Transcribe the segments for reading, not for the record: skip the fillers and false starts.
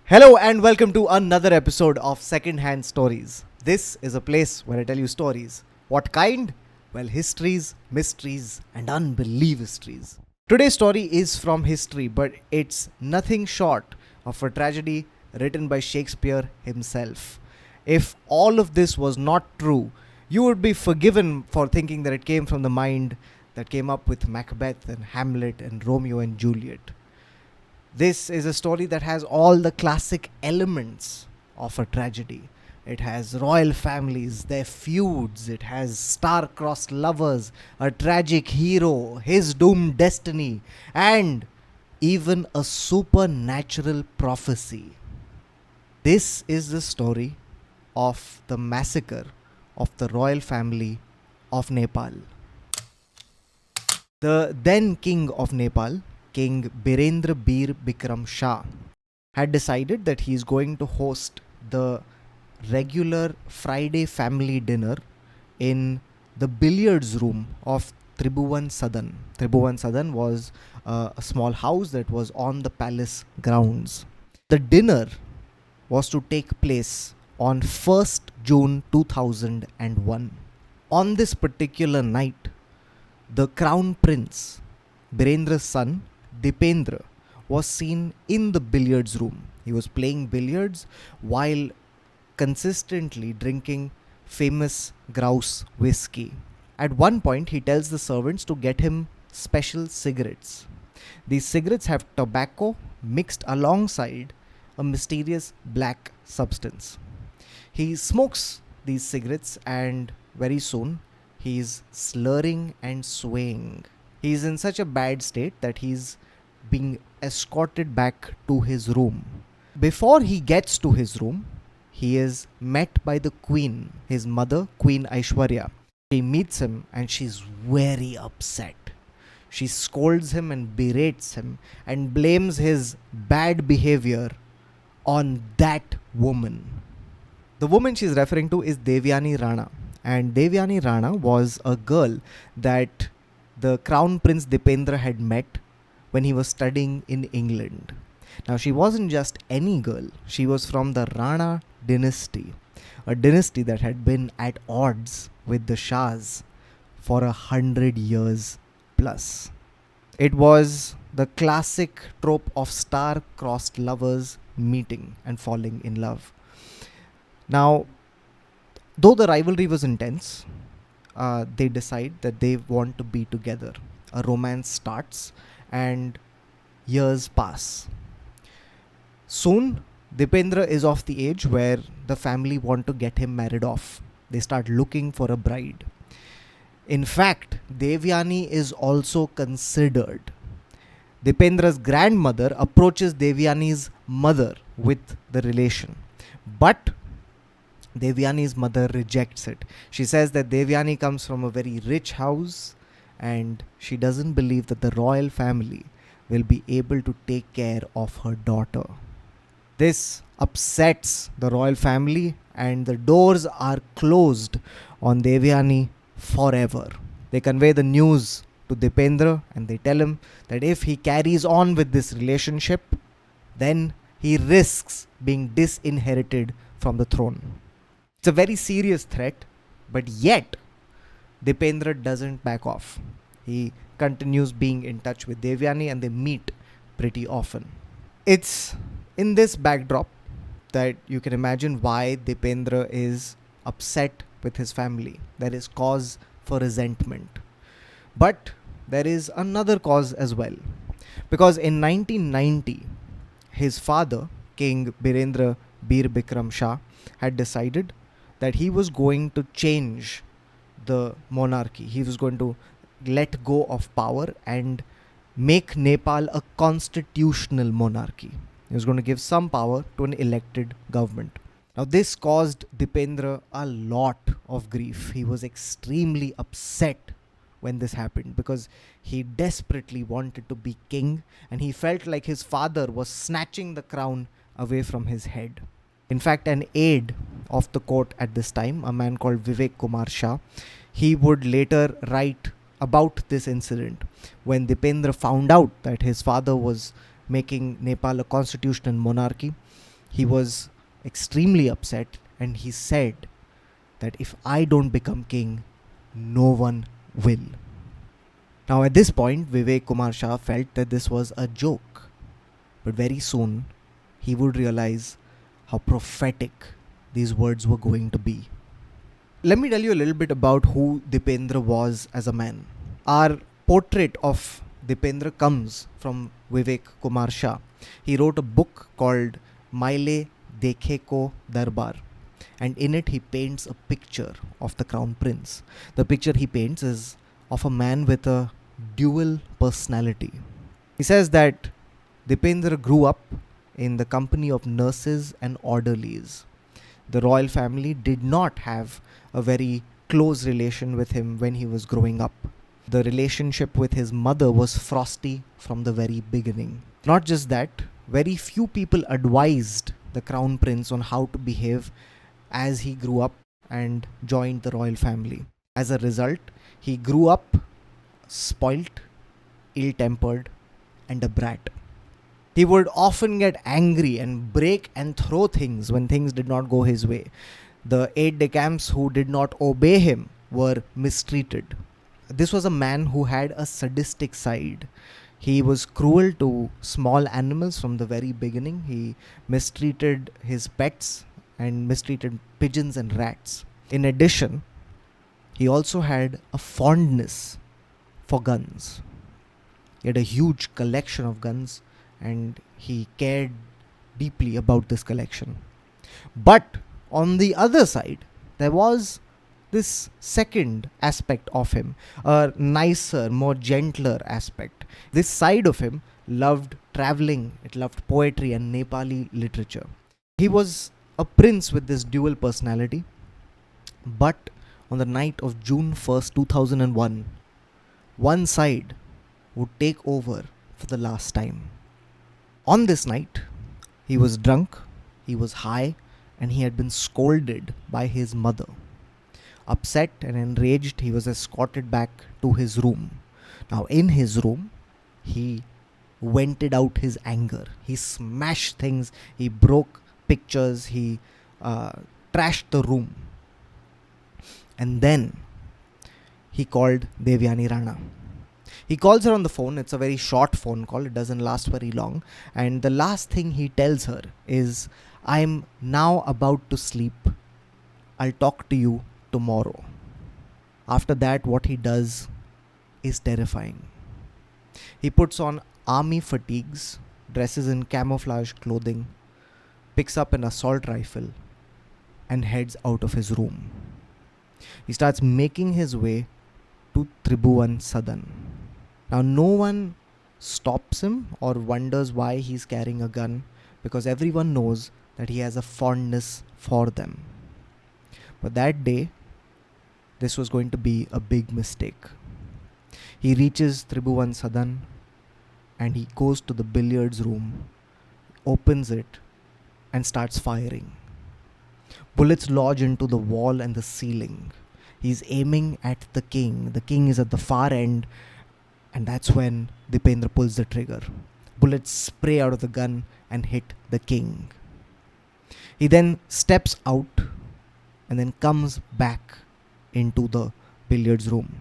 Hello and welcome to another episode of Secondhand Stories. This is a place where I tell you stories. What kind? Well, histories, mysteries, and unbelievable histories. Today's story is from history, but it's nothing short of a tragedy written by Shakespeare himself. If all of this was not true, you would be forgiven for thinking that it came from the mind that came up with Macbeth and Hamlet and Romeo and Juliet. This is a story that has all the classic elements of a tragedy. It has royal families, their feuds, it has star-crossed lovers, a tragic hero, his doomed destiny, and even a supernatural prophecy. This is the story of the massacre of the royal family of Nepal. The then king of Nepal, King Birendra Bir Bikram Shah, had decided that he is going to host the regular Friday family dinner in the billiards room of Tribhuvan Sadan. Tribhuvan Sadan was a small house that was on the palace grounds. The dinner was to take place on 1st June 2001. On this particular night, the crown prince, Birendra's son, Dipendra, was seen in the billiards room. He was playing billiards while consistently drinking famous grouse whiskey. At one point, he tells the servants to get him special cigarettes. These cigarettes have tobacco mixed alongside a mysterious black substance. He smokes these cigarettes and very soon he is slurring and swaying. He is in such a bad state that he's being escorted back to his room. Before he gets to his room, he is met by the queen, his mother, Queen Aishwarya. She meets him and she's very upset. She scolds him and berates him and blames his bad behavior on that woman. The woman she's referring to is Devyani Rana. And Devyani Rana was a girl that the Crown Prince Dipendra had met when he was studying in England. Now, she wasn't just any girl. She was from the Rana dynasty, a dynasty that had been at odds with the Shahs for 100 years plus. It was the classic trope of star-crossed lovers meeting and falling in love. Now, though the rivalry was intense, they decide that they want to be together. A romance starts and years pass. Soon, Dipendra is of the age where the family want to get him married off. They start looking for a bride. In fact, Devyani is also considered. Dipendra's grandmother approaches Devyani's mother with the relation. But Devyani's mother rejects it. She says that Devyani comes from a very rich house and she doesn't believe that the royal family will be able to take care of her daughter. This upsets the royal family and the doors are closed on Devyani forever. They convey the news to Dipendra and they tell him that if he carries on with this relationship, then he risks being disinherited from the throne. It's a very serious threat, but yet Dipendra doesn't back off. He continues being in touch with Devyani and they meet pretty often. It's in this backdrop that you can imagine why Dipendra is upset with his family. There is cause for resentment. But there is another cause as well. Because in 1990, his father, King Birendra Bir Bikram Shah, had decided that he was going to change the monarchy. He was going to let go of power and make Nepal a constitutional monarchy. He was going to give some power to an elected government. Now, this caused Dipendra a lot of grief. He was extremely upset when this happened because he desperately wanted to be king and he felt like his father was snatching the crown away from his head. In fact, an aide of the court at this time, a man called Vivek Kumar Shah, he would later write about this incident when Dipendra found out that his father was making Nepal a constitutional monarchy. He was extremely upset and he said that if I don't become king, no one will. Now at this point, Vivek Kumar Shah felt that this was a joke. But very soon, he would realize how prophetic these words were going to be. Let me tell you a little bit about who Dipendra was as a man. Our portrait of Dipendra comes from Vivek Kumar Shah. He wrote a book called Maile Dekhe Ko Darbar, and in it he paints a picture of the crown prince. The picture he paints is of a man with a dual personality. He says that Dipendra grew up in the company of nurses and orderlies. The royal family did not have a very close relation with him when he was growing up. The relationship with his mother was frosty from the very beginning. Not just that, very few people advised the crown prince on how to behave as he grew up and joined the royal family. As a result, he grew up spoilt, ill-tempered, and a brat. He would often get angry and break and throw things when things did not go his way. The aides-de-camp who did not obey him were mistreated. This was a man who had a sadistic side. He was cruel to small animals from the very beginning. He mistreated his pets and mistreated pigeons and rats. In addition, he also had a fondness for guns. He had a huge collection of guns and he cared deeply about this collection. But on the other side, there was this second aspect of him, a nicer, more gentler aspect. This side of him loved traveling, it loved poetry and Nepali literature. He was a prince with this dual personality, but on the night of June 1st, 2001, one side would take over for the last time. On this night, he was drunk, he was high, and he had been scolded by his mother. Upset and enraged, he was escorted back to his room. Now, in his room, he vented out his anger. He smashed things, he broke pictures, he trashed the room. And then he called Devyani Rana. He calls her on the phone. It's a very short phone call. It doesn't last very long. And the last thing he tells her is, I'm now about to sleep. I'll talk to you tomorrow. After that, what he does is terrifying. He puts on army fatigues, dresses in camouflage clothing, picks up an assault rifle, and heads out of his room. He starts making his way to Tribhuvan Sadan. Now, no one stops him or wonders why he's carrying a gun, because everyone knows that he has a fondness for them. But that day, this was going to be a big mistake. He reaches Tribhuvan Sadan and he goes to the billiards room, opens it, and starts firing. Bullets lodge into the wall and the ceiling. He's aiming at the king. The king is at the far end, and that's when Dipendra pulls the trigger. Bullets spray out of the gun and hit the king. He then steps out and then comes back into the billiards room.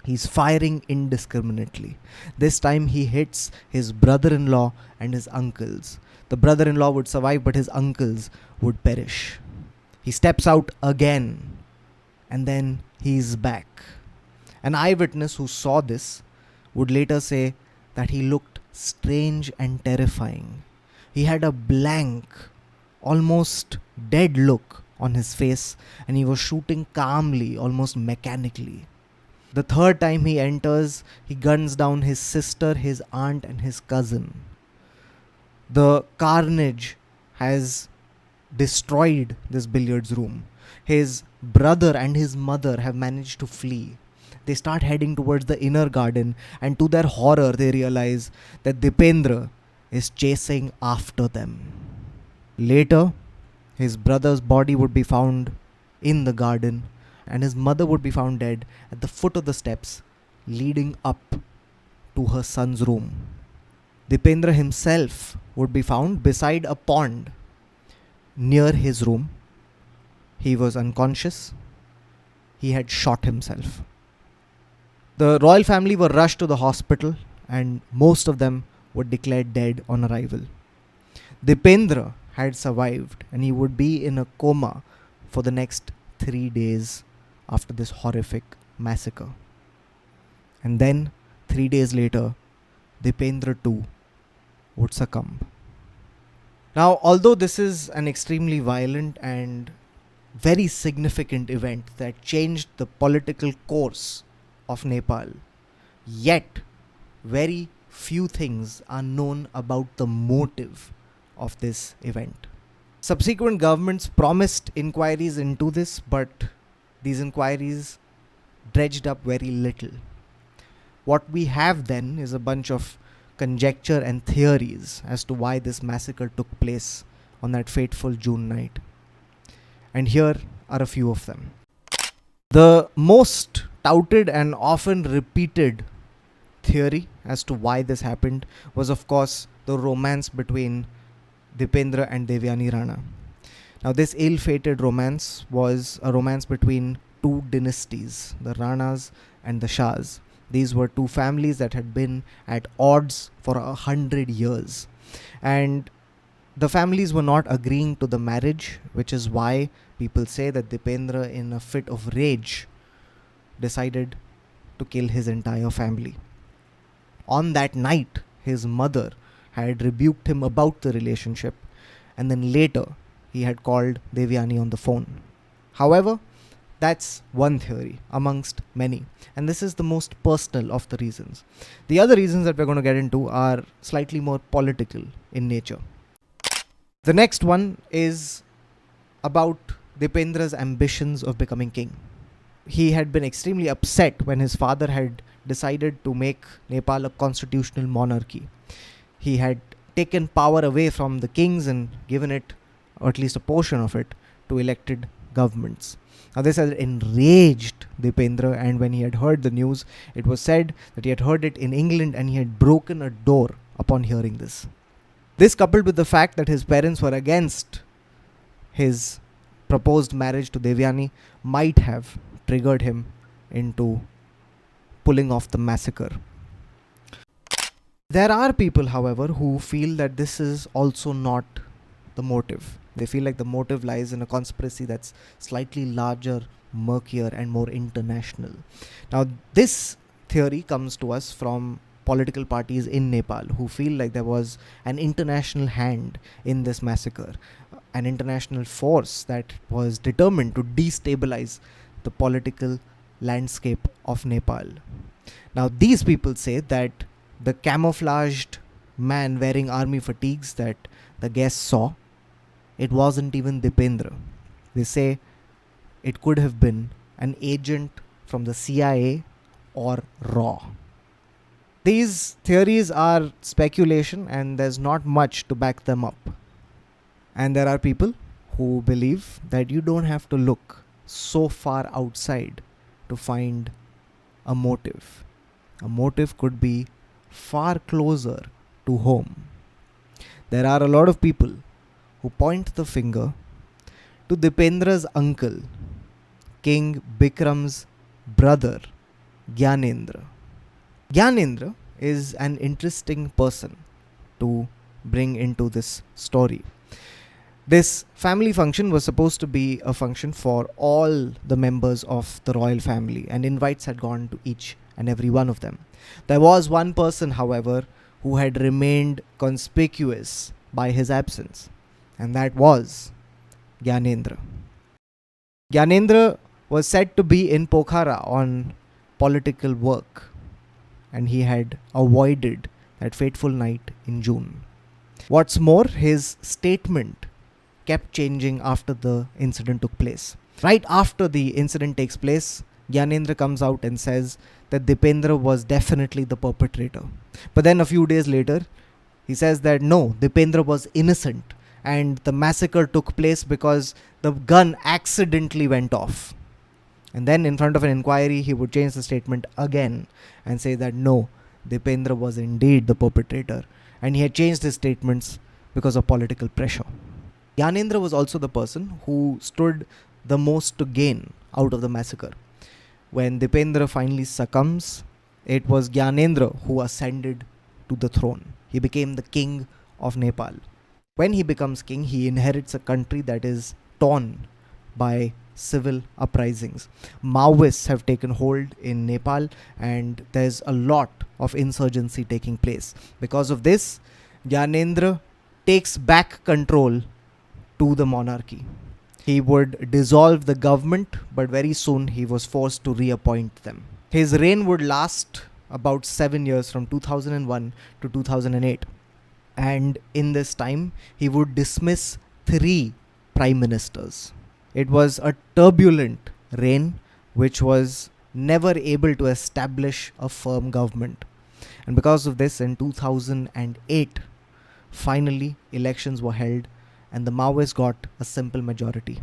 He's firing indiscriminately. This time he hits his brother-in-law and his uncles. The brother-in-law would survive, but his uncles would perish. He steps out again, and then he's back. An eyewitness who saw this would later say that he looked strange and terrifying. He had a blank, almost dead look on his face, and he was shooting calmly, almost mechanically. The third time he enters, he guns down his sister, his aunt, and his cousin. The carnage has destroyed this billiards room. His brother and his mother have managed to flee. They start heading towards the inner garden, and to their horror, they realize that Dipendra is chasing after them. Later, his brother's body would be found in the garden, and his mother would be found dead at the foot of the steps leading up to her son's room. Dipendra himself would be found beside a pond near his room. He was unconscious. He had shot himself. The royal family were rushed to the hospital, and most of them were declared dead on arrival. Dipendra had survived, and he would be in a coma for the next 3 days after this horrific massacre. And then, 3 days later, Dipendra too would succumb. Now, although this is an extremely violent and very significant event that changed the political course of Nepal, yet very few things are known about the motive of this event. Subsequent governments promised inquiries into this, but these inquiries dredged up very little. What we have then is a bunch of conjecture and theories as to why this massacre took place on that fateful June night. And here are a few of them. The most touted and often repeated theory as to why this happened was, of course, the romance between Dipendra and Devyani Rana. Now, this ill-fated romance was a romance between two dynasties, the Ranas and the Shahs. These were two families that had been at odds for 100 years. And the families were not agreeing to the marriage, which is why people say that Dipendra, in a fit of rage, decided to kill his entire family. On that night, his mother had rebuked him about the relationship, and then later he had called Devyani on the phone. However, that's one theory amongst many, and this is the most personal of the reasons. The other reasons that we're going to get into are slightly more political in nature. The next one is about Dipendra's ambitions of becoming king. He had been extremely upset when his father had decided to make Nepal a constitutional monarchy. He had taken power away from the kings and given it, or at least a portion of it, to elected governments. Now, this had enraged Dipendra, and when he had heard the news, it was said that he had heard it in England and he had broken a door upon hearing this. This, coupled with the fact that his parents were against his proposed marriage to Devyani, might have triggered him into pulling off the massacre. There are people, however, who feel that this is also not the motive. They feel like the motive lies in a conspiracy that's slightly larger, murkier, and more international. Now, this theory comes to us from political parties in Nepal who feel like there was an international hand in this massacre, an international force that was determined to destabilize the political landscape of Nepal. Now, these people say that the camouflaged man wearing army fatigues that the guests saw, it wasn't even Dipendra. They say it could have been an agent from the CIA or RAW. These theories are speculation and there's not much to back them up. And there are people who believe that you don't have to look so far outside to find a motive. A motive could be far closer to home. There are a lot of people who point the finger to Dipendra's uncle, King Bikram's brother, Gyanendra. Gyanendra is an interesting person to bring into this story. This family function was supposed to be a function for all the members of the royal family, and invites had gone to each and every one of them. There was one person, however, who had remained conspicuous by his absence, and that was Gyanendra. Gyanendra was said to be in Pokhara on political work, and he had avoided that fateful night in June. What's more, his statement kept changing after the incident took place. Right after the incident takes place, Gyanendra comes out and says that Dipendra was definitely the perpetrator. But then a few days later, he says that no, Dipendra was innocent and the massacre took place because the gun accidentally went off. And then in front of an inquiry, he would change the statement again and say that no, Dipendra was indeed the perpetrator, and he had changed his statements because of political pressure. Gyanendra was also the person who stood the most to gain out of the massacre. When Dipendra finally succumbs, it was Gyanendra who ascended to the throne. He became the king of Nepal. When he becomes king, he inherits a country that is torn by civil uprisings. Maoists have taken hold in Nepal, and there's a lot of insurgency taking place. Because of this, Gyanendra takes back control to the monarchy. He would dissolve the government, but very soon he was forced to reappoint them. His reign would last about 7 years, from 2001 to 2008. And in this time, he would dismiss 3 prime ministers. It was a turbulent reign which was never able to establish a firm government. And because of this, in 2008, finally elections were held and the Maoists got a simple majority.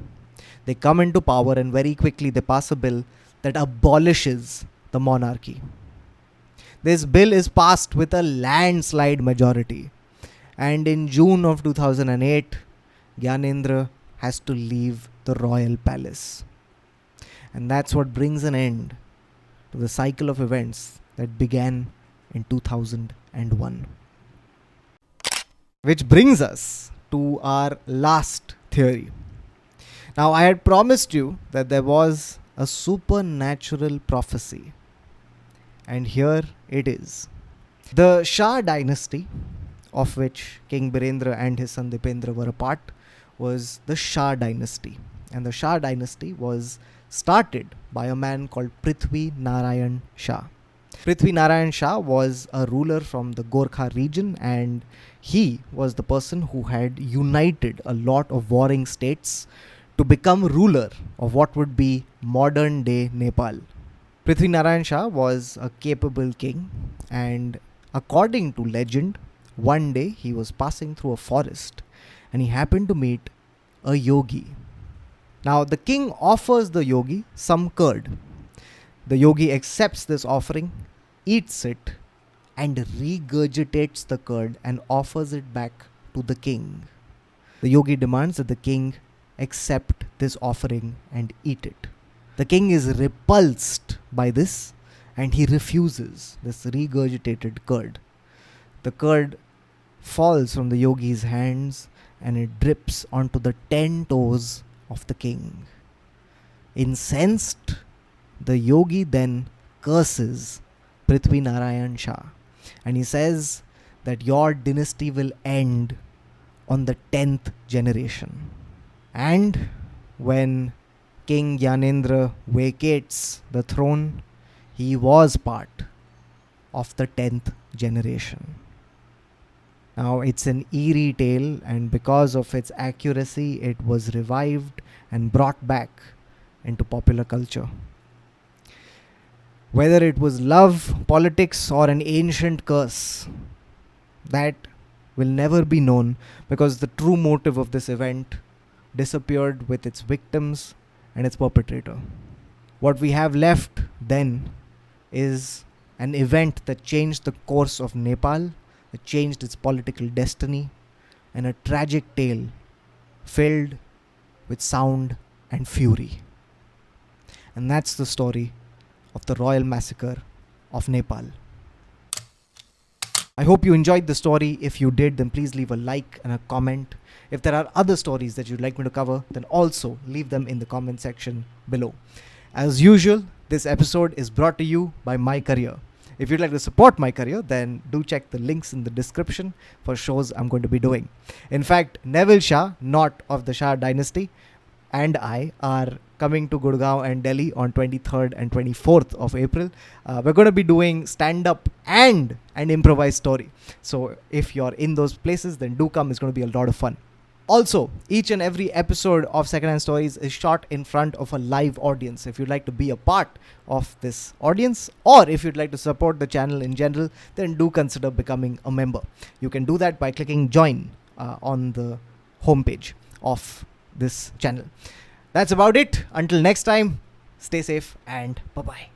They come into power and very quickly they pass a bill that abolishes the monarchy. This bill is passed with a landslide majority. And in June of 2008, Gyanendra has to leave the royal palace. And that's what brings an end to the cycle of events that began in 2001. Which brings us to our last theory. Now, I had promised you that there was a supernatural prophecy. And here it is. The Shah dynasty, of which King Birendra and his son Dipendra were a part, was the Shah dynasty. And the Shah dynasty was started by a man called Prithvi Narayan Shah. Prithvi Narayan Shah was a ruler from the Gorkha region, and he was the person who had united a lot of warring states to become ruler of what would be modern day Nepal. Prithvi Narayan Shah was a capable king, and according to legend, one day he was passing through a forest and he happened to meet a yogi. Now the king offers the yogi some curd. The yogi accepts this offering, eats it, and regurgitates the curd and offers it back to the king. The yogi demands that the king accept this offering and eat it. The king is repulsed by this and he refuses this regurgitated curd. The curd falls from the yogi's hands and it drips onto the 10 toes of the king. Incensed, the yogi then curses Prithvi Narayan Shah and he says that your dynasty will end on the 10th generation. And when King Gyanendra vacates the throne, he was part of the 10th generation. Now it's an eerie tale, and because of its accuracy, it was revived and brought back into popular culture. Whether it was love, politics, or an ancient curse, that will never be known, because the true motive of this event disappeared with its victims and its perpetrator. What we have left then is an event that changed the course of Nepal, that changed its political destiny, and a tragic tale filled with sound and fury. And that's the story of the royal massacre of Nepal. I hope you enjoyed the story. If you did, then please leave a like and a comment. If there are other stories that you'd like me to cover, then also leave them in the comment section below. As usual, this episode is brought to you by My Career. If you'd like to support my career, then do check the links in the description for shows I'm going to be doing. In fact, Neville Shah, not of the Shah dynasty, and I are coming to Gurgaon and Delhi on 23rd and 24th of April. We're going to be doing stand-up and an improvised story. So if you're in those places, then do come. It's going to be a lot of fun. Also, each and every episode of Secondhand Stories is shot in front of a live audience. If you'd like to be a part of this audience, or if you'd like to support the channel in general, then do consider becoming a member. You can do that by clicking join on the homepage of this channel. That's about it. Until next time, stay safe and bye-bye.